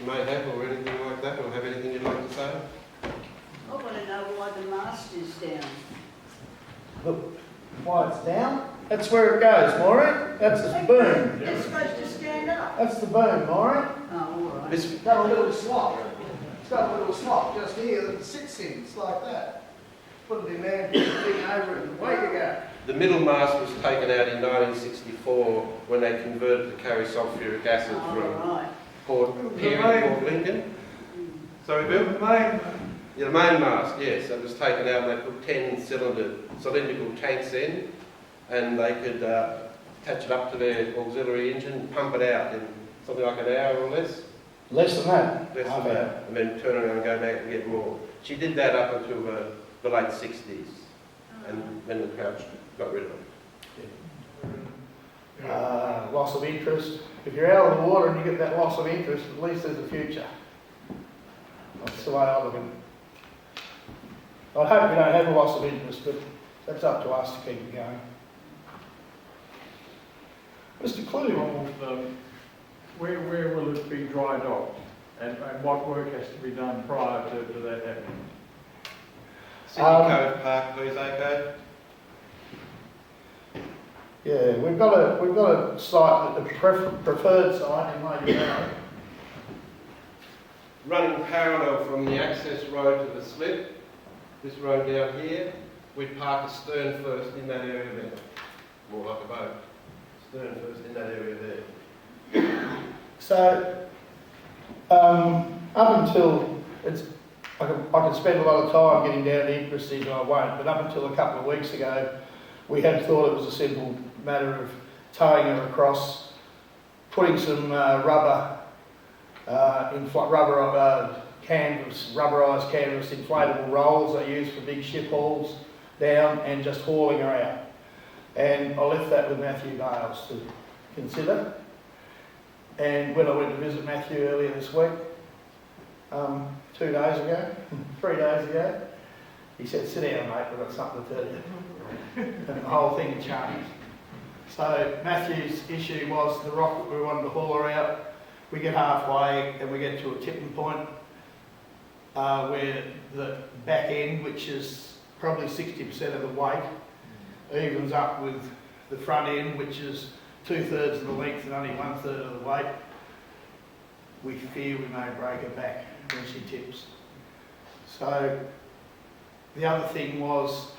You may have or anything like that, or have anything you'd like to say? I want to know why the mast is down. Look, why it's down? That's where it goes, Maureen. That's the boom. It's supposed to stand up. That's the boom, Maureen. Oh, all right. It's Got a little slot. It's got a little slot just here that it sits in. It's like that. Put it in there, put the thing over it, and away you go. the middle mast was taken out in 1964 when they converted to carry sulphuric acid Oh, from all right. Port Pirie, Port Lincoln. Sorry, Bill? Yeah, the main mast, yes. It was taken out and they put 10 cylindrical tanks in, and they could attach it up to their auxiliary engine, pump it out in something like an hour or less. Less than that. Less than that. And then turn around and go back and get more. She did that up until the late 60s, and then the crouch got rid of it. Loss of interest. If you're out of the water and you get that loss of interest, at least there's a future. That's the way I look at it. I hope we don't have a loss of interest, but that's up to us to keep it going. Mr. Clue. Where will it be dry docked? And what work has to be done prior to that happening? Sydney Cove Park, please, okay? Yeah, we've got a site, the preferred site in Lady Valley. Running parallel from the access road to the slip, this road down here, we park a stern first in that area there. More like a boat. Stern first in that area there. So, up until I can spend a lot of time getting down to intricacies, and I won't. But up until a couple of weeks ago, we had thought it was a simple matter of towing her across, putting some rubberised canvas inflatable rolls they use for big ship hauls down, and just hauling her out. And I left that with Matthew Bales to consider. And when I went to visit Matthew earlier this week, 3 days ago, he said, "Sit down, mate, we've got something to tell you." And the whole thing changed. So Matthew's issue was the rock that we wanted to haul her out. We get halfway and we get to a tipping point where the back end, which is probably 60% of the weight, evens up with the front end, which is 2/3 of the length and only 1/3 of the weight. We fear we may break her back when she tips. So the other thing was,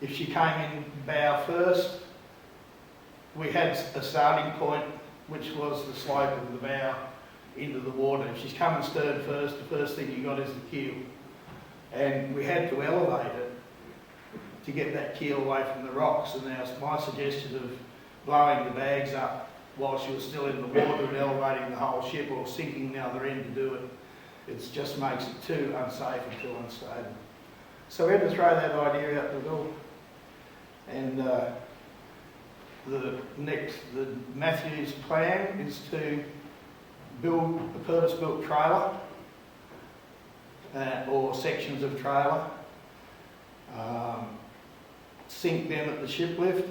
if she came in bow first, we had a starting point which was the slope of the bow into the water. If she's coming stern first, the first thing you got is the keel. And we had to elevate it to get that keel away from the rocks. And now my suggestion of blowing the bags up while she was still in the water and elevating the whole ship, or sinking the other end to do it, it just makes it too unsafe and too unstable. So we had to throw that idea out the door. And the Matthew's plan is to build a purpose-built trailer or sections of trailer, sink them at the ship lift,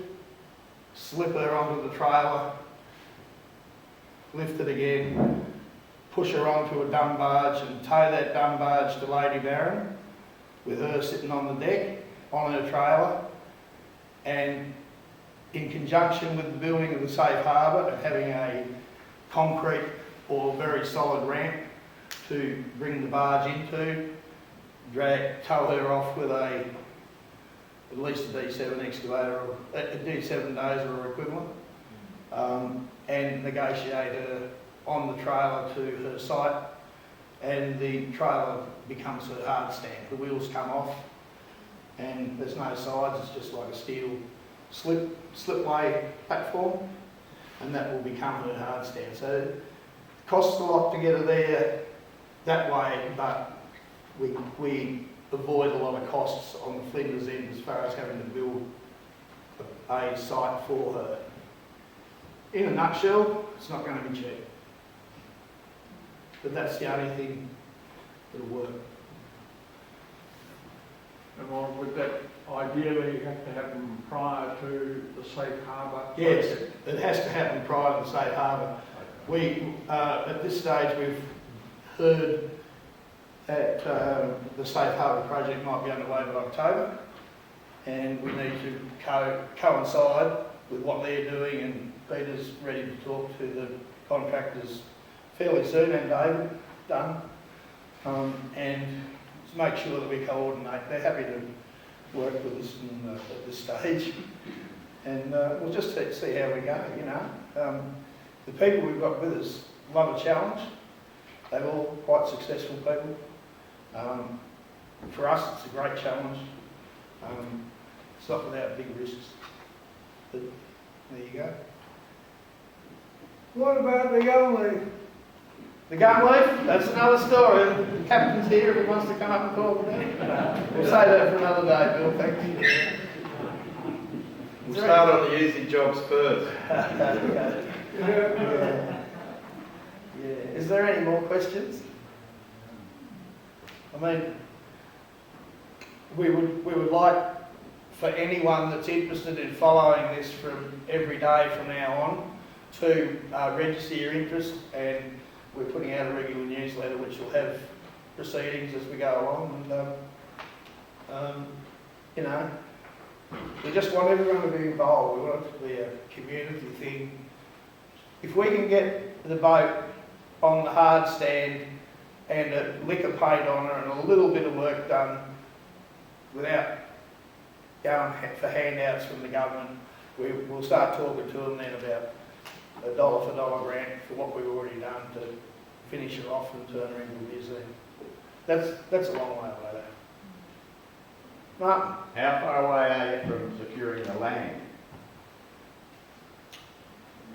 slip her onto the trailer, lift it again, push her onto a dumb barge and tow that dumb barge to Lady Baron with her sitting on the deck on her trailer, and in conjunction with the building of the safe harbour and having a concrete or very solid ramp to bring the barge into, tow her off with at least a D7 excavator or a D7 dozer or equivalent, and negotiate her on the trailer to her site, and the trailer becomes her hard stand. The wheels come off and there's no sides, it's just like a steel slipway platform, and that will become her hard stand. So it costs a lot to get her there that way, but we avoid a lot of costs on the Flinders end as far as having to build a site for her. In a nutshell, it's not going to be cheap, but that's the only thing that'll work. And would that ideally have to happen prior to the safe harbour? Yes, it has to happen prior to the safe harbour. We, at this stage, we've heard that the Safe Harbour project might be underway by October, and we need to coincide with what they're doing, and Peter's ready to talk to the contractors fairly soon, and David, done, and to make sure that we coordinate. They're happy to work with us at this stage, and we'll just see how we go, you know. The people we've got with us love a challenge. They're all quite successful people. For us, it's a great challenge. It's not without big risks. But there you go. What about the gum leaf? The gum leaf, that's another story. The captain's here if he wants to come up and talk about it. We'll say that for another day, Bill. Thank you. We'll start on the easy jobs first. Yeah. Is there any more questions? I mean, we would like for anyone that's interested in following this from every day from now on to register your interest, and we're putting out a regular newsletter which will have proceedings as we go along, and you know, we just want everyone to be involved. We want it to be a community thing. If we can get the boat on the hard stand and a lick of paint on her and a little bit of work done without going for handouts from the government, we'll start talking to them then about a dollar for dollar grant for what we've already done to finish her off and turn her into a museum. That's a long way away. Martin? How far away are you from securing the land?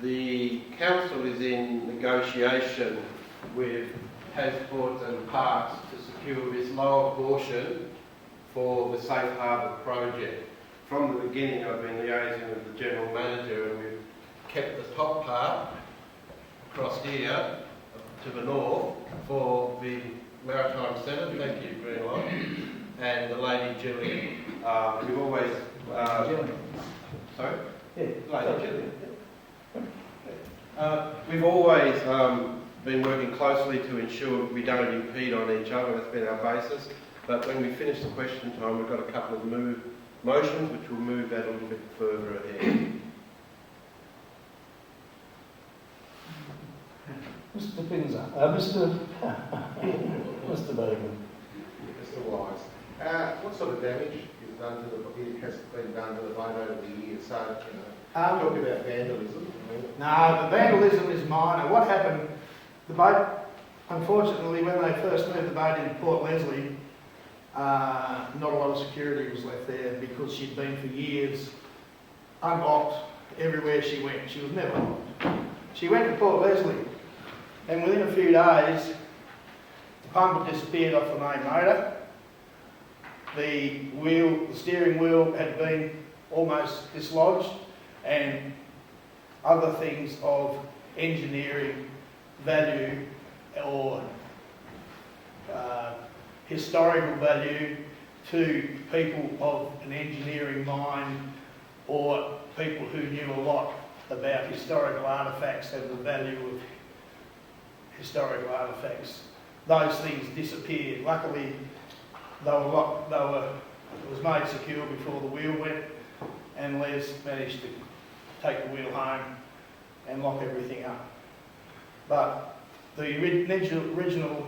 The council is in negotiation with Transport and Parks to secure this lower portion for the Safe Harbour project. From the beginning I've been liaising with the General Manager, and we've kept the top part across here to the north for the Maritime Centre, thank you, Green Light, and the Lady Jillian. We've always... Jillian. Sorry? Yeah. Lady Jillian. We've always been working closely to ensure we don't impede on each other. That's been our basis. But when we finish the question time, we've got a couple of motions which will move that a little bit further ahead. Mr. Pinzer, Mr. Bergman. Mr. Wise, what sort of damage is done to has been done to the boat over the years? So, talk about vandalism. No, the vandalism is minor. What happened, the boat, unfortunately, when they first moved the boat into Port Leslie, not a lot of security was left there because she'd been for years unlocked everywhere she went. She was never locked. She went to Port Leslie, and within a few days, the pump had disappeared off the main motor. The steering wheel had been almost dislodged, and other things of engineering value or historical value to people of an engineering mind or people who knew a lot about historical artefacts and the value of historical artefacts. Those things disappeared. Luckily, it was made secure before the wheel went, and Les managed to take the wheel home and lock everything up. But the original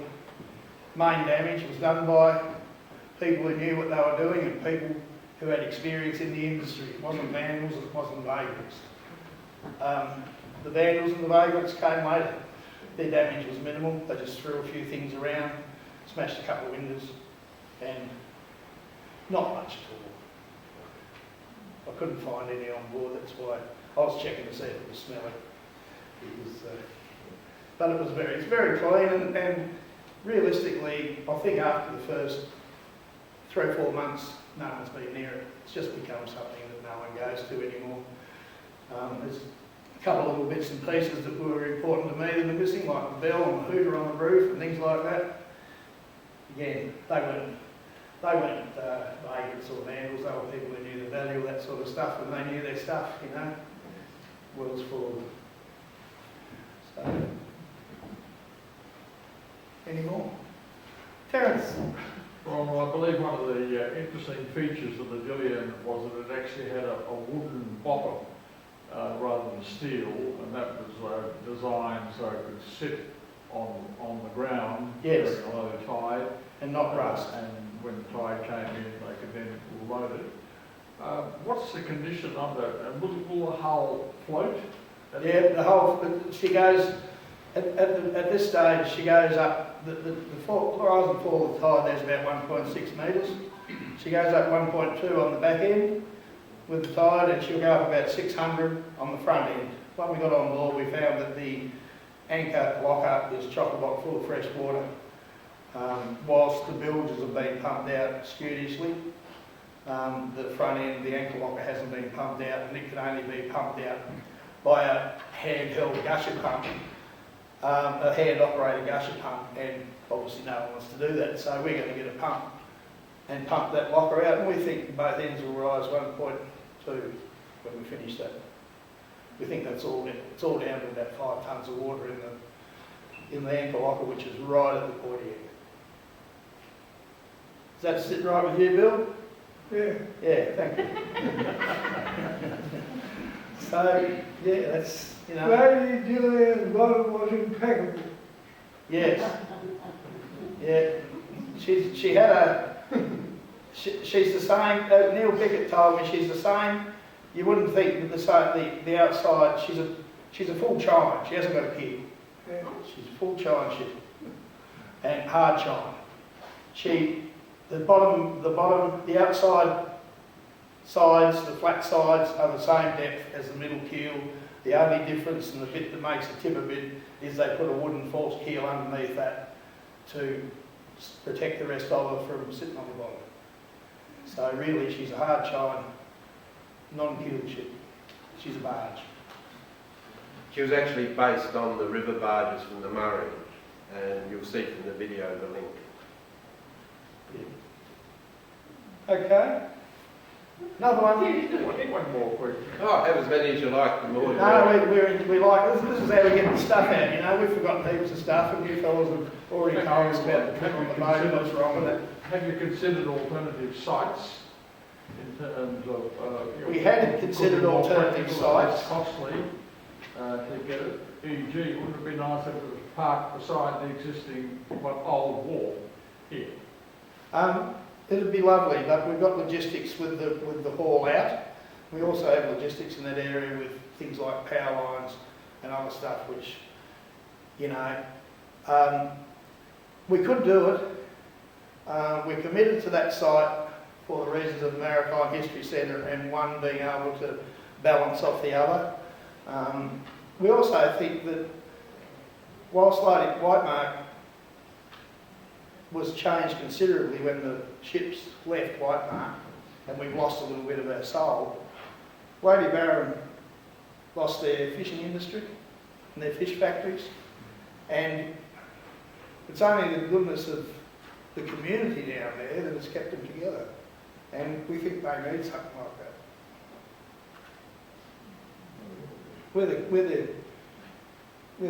main damage was done by people who knew what they were doing and people who had experience in the industry. It wasn't vandals, it wasn't vagrants. The vandals and the vagrants came later. Their damage was minimal. They just threw a few things around, smashed a couple of windows, and not much at all. I couldn't find any on board, that's why I was checking to see if it was smelly. But it's very clean, and realistically, I think after the first 3 or 4 months, no one's been near it. It's just become something that no one goes to anymore. There's a couple of little bits and pieces that were important to me that are missing, like the bell and the hooter on the roof and things like that. Again, they weren't vagrants or vandals. They were people who knew the value of that sort of stuff, and they knew their stuff, you know. World's full of them. So, Any more? Terence? Well, I believe one of the interesting features of the Jillian was that it actually had a wooden bottom rather than steel, and that was designed so it could sit on the ground Yes. during a low tide. And not rust. And when the tide came in, they could then load it. What's the condition of that? And will the hull float? Yeah, the whole, she goes, at this stage, she goes up, the rise and fall of the tide, there's about 1.6 metres. She goes up 1.2 on the back end with the tide, and she'll go up about 600 on the front end. When we got on board, we found that the anchor locker is chock-a-block full of fresh water, whilst the bilges have been pumped out studiously. The front end, the anchor locker hasn't been pumped out, and it can only be pumped out by a handheld gusher pump, a hand-operated gusher pump, and obviously no one wants to do that, so we're going to get a pump and pump that locker out, and we think both ends will rise 1.2 when we finish that. We think that's all. It's all down to about 5 tonnes of water in the anchor locker, which is right at the pointy end. Does that sit right with you, Bill? Yeah. Yeah, thank you. So, yeah, that's, you know. Lady Jillian's bottom was impeccable. Yes. Yeah. She had a. She's the same. Neil Pickett told me she's the same. You wouldn't think that the outside. She's a full chine. She hasn't got a kid. Yeah. She's a full chine ship and hard chine. The outside sides, the flat sides are the same depth as the middle keel. The only difference and the bit that makes it tip a bit is they put a wooden false keel underneath that to protect the rest of her from sitting on the bottom. So really she's a hard chine, non-keeled ship. She's a barge. She was actually based on the river barges from the Murray, and you'll see from the video the link. Okay. Another one. I think one more question. Oh, have as many as you like, the more you No, like. we like this is how we get the stuff out, you know. We've forgotten heaps of stuff, and you fellas have already told us about the trip on the boat, what's wrong with it. Have you considered alternative sites in terms of... We had considered alternative sites. It's costly to get it. E.g., wouldn't it be nice if it was parked beside the existing old wharf here? It'd be lovely, but we've got logistics with the haul out. We also have logistics in that area with things like power lines and other stuff, which, you know, we could do it. We're committed to that site for the reasons of the Maritime History Centre and one being able to balance off the other. We also think that whilst Whitemark was changed considerably when the ships left Whitemark, and we've lost a little bit of our soul. Lady Barron lost their fishing industry and their fish factories, and it's only the goodness of the community down there that has kept them together, and we think they need something like that. We're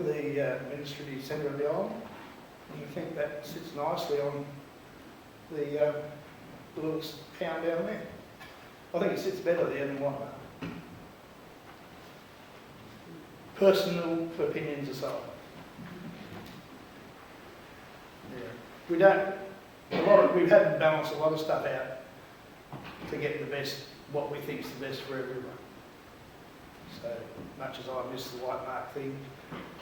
the administrative centre of the island. And we think that sits nicely on the little town down there. I think it sits better there than Whitemark. Personal opinions aside. Yeah. We've had to balance a lot of stuff out to get the best, what we think is the best for everyone. So much as I miss the Whitemark thing,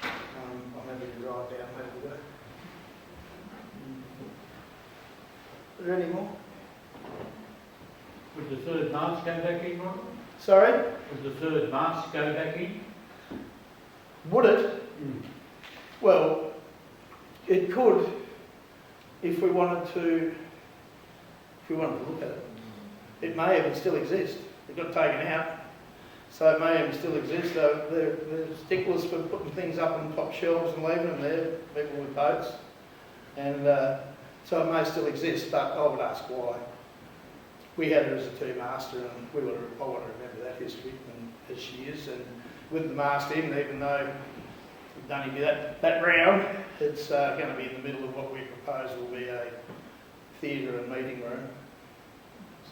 I'm happy to drive down there today. Are there any more? Would the third mast go back in, Ron? Sorry? Would the third mast go back in? Would it? Well, it could if we wanted to look at it. It may even still exist. It got taken out, so it may even still exist. There are sticklers for putting things up on top shelves and leaving them there, people with boats. And so it may still exist, but I would ask why. We had her as a two-master, and I want to remember that history, and as she is. And with the mast in, even though We've done it that round. It's going to be in the middle of what we propose will be a theatre and meeting room.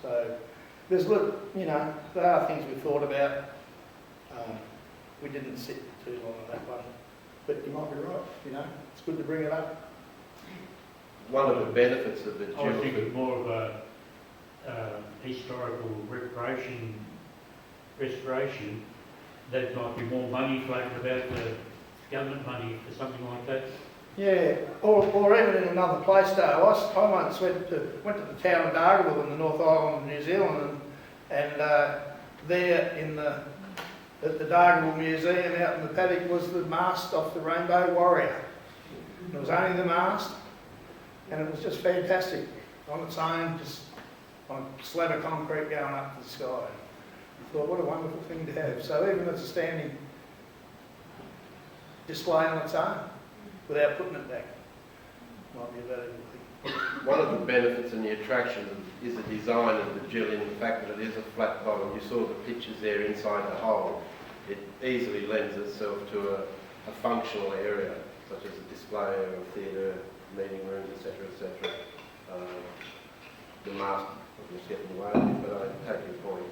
So there's, you know, there are things we thought about. We didn't sit too long on that one, but you might be right. You know, it's good to bring it up. One of the benefits of the I was dual thinking more of a historical restoration, that might be more money floating about, the government money for something like that. Yeah, or even in another place though. I once went to the town of Dargaville in the North Island of New Zealand, and there at the Dargaville Museum out in the paddock was the mast off the Rainbow Warrior. It was only the mast, and it was just fantastic on its own, just on a slab of concrete going up to the sky. I thought, what a wonderful thing to have. So even as a standing display on its own, without putting it back, might be a valuable thing. One of the benefits and the attraction is the design of the Jillian, the fact that it is a flat bottom. You saw the pictures there inside the hole. It easily lends itself to a functional area, such as a display or a theatre, meeting rooms, etc., etc. The mast was getting away, but I take your point.